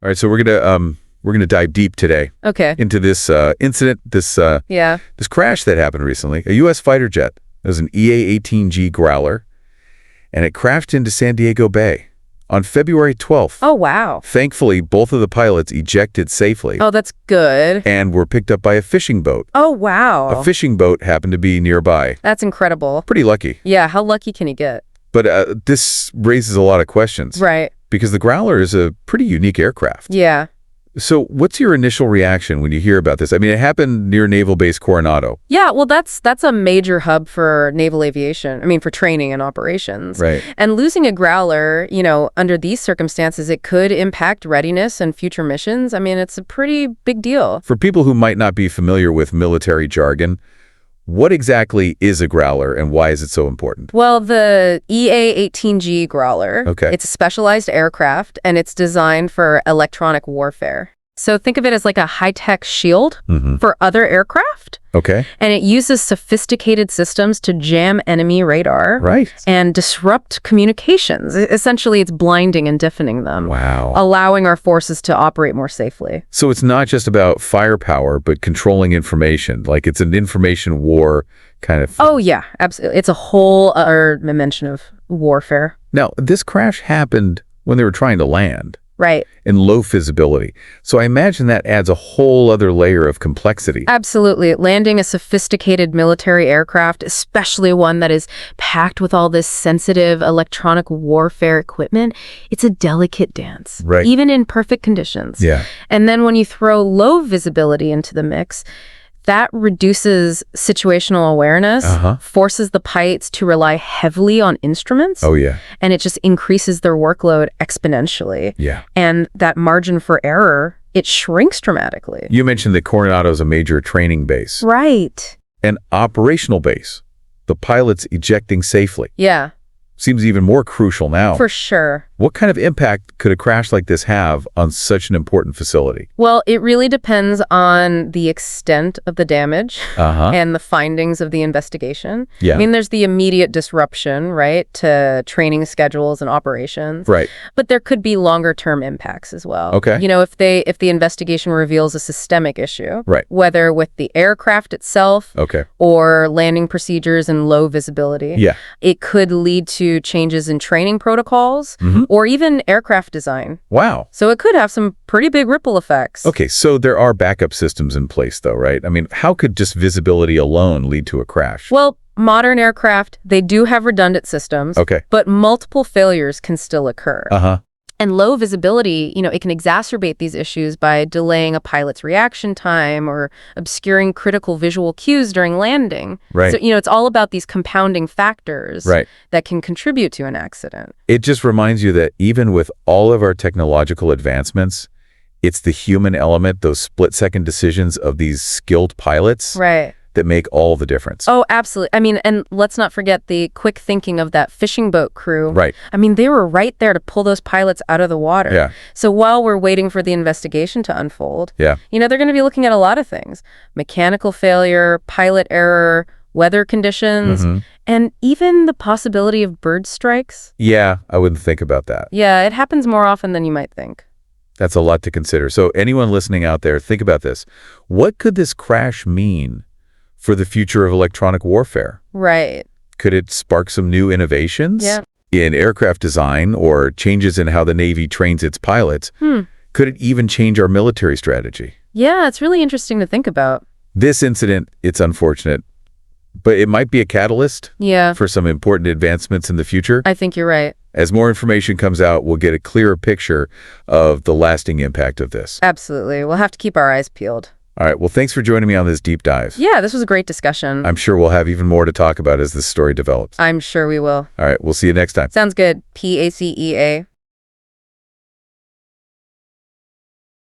All right, so we're gonna dive deep today Okay. into this incident, this Yeah. crash that happened recently. A U.S. fighter jet. It was an EA-18G Growler, and it crashed into San Diego Bay on February 12th. Oh, wow. Thankfully, both of the pilots ejected safely Oh, that's good. and were picked up by a fishing boat. Oh, wow. A fishing boat happened to be nearby. That's incredible. Pretty lucky. Yeah, how lucky can you get? But this raises a lot of questions. Right. Because the Growler is a pretty unique aircraft. Yeah. So what's your initial reaction when you hear about this? I mean, it happened near Naval Base Coronado. Yeah, well, that's a major hub for naval aviation. I mean, for training and operations. Right. And losing a Growler, under these circumstances, it could impact readiness and future missions. I mean, it's a pretty big deal. For people who might not be familiar with military jargon, what exactly is a Growler and why is it so important? Well, the EA-18G Growler, Okay. It's a specialized aircraft, and it's designed for electronic warfare. So think of it as like a high-tech shield for other aircraft. Okay. And it uses sophisticated systems to jam enemy radar Right. and disrupt communications. Essentially, it's blinding and deafening them, Wow. allowing our forces to operate more safely. So it's not just about firepower, but controlling information. Like it's an information war kind of thing. Oh, yeah, absolutely. It's a whole other dimension of warfare. Now, this crash happened when they were trying to land Right. in low visibility. So I imagine that adds a whole other layer of complexity. Absolutely. Landing a sophisticated military aircraft, especially one that is packed with all this sensitive electronic warfare equipment, it's a delicate dance, Right. even in perfect conditions. Yeah. And then when you throw low visibility into the mix, that reduces situational awareness, forces the pilots to rely heavily on instruments, Oh, yeah. and it just increases their workload exponentially. Yeah. And that margin for error, it shrinks dramatically. You mentioned that Coronado is a major training base, Right. an operational base. The pilots ejecting safely Yeah, seems even more crucial now. for sure. What kind of impact could a crash like this have on such an important facility? Well, it really depends on the extent of the damage and the findings of the investigation. Yeah. I mean, there's the immediate disruption, right, to training schedules and operations. Right. But there could be longer-term impacts as well. Okay. If the investigation reveals a systemic issue, Right. whether with the aircraft itself Okay. or landing procedures and low visibility, Yeah. it could lead to changes in training protocols or even aircraft design. Wow. So it could have some pretty big ripple effects. Okay, so there are backup systems in place though, right? I mean, how could just visibility alone lead to a crash? Well, modern aircraft, they do have redundant systems, Okay. but multiple failures can still occur. And low visibility, it can exacerbate these issues by delaying a pilot's reaction time or obscuring critical visual cues during landing. Right. So, it's all about these compounding factors Right. that can contribute to an accident. It just reminds you that even with all of our technological advancements, it's the human element, those split-second decisions of these skilled pilots Right. that make all the difference. Oh, absolutely. I mean, and let's not forget the quick thinking of that fishing boat crew. Right. I mean, they were right there to pull those pilots out of the water. Yeah. So while we're waiting for the investigation to unfold, Yeah. they're going to be looking at a lot of things. Mechanical failure, pilot error, weather conditions, and even the possibility of bird strikes. Yeah, I wouldn't think about that. Yeah, it happens more often than you might think. That's a lot to consider. So anyone listening out there, think about this. What could this crash mean for the future of electronic warfare? Right. Could it spark some new innovations in aircraft design or changes in how the Navy trains its pilots? Could it even change our military strategy? Yeah, it's really interesting to think about. This incident, it's unfortunate, but it might be a catalyst Yeah, for some important advancements in the future. I think you're right. As more information comes out, we'll get a clearer picture of the lasting impact of this. Absolutely. We'll have to keep our eyes peeled. All right, well, thanks for joining me on this deep dive. Yeah, this was a great discussion. I'm sure we'll have even more to talk about as this story develops. I'm sure we will. All right, we'll see you next time. Sounds good. PACEA.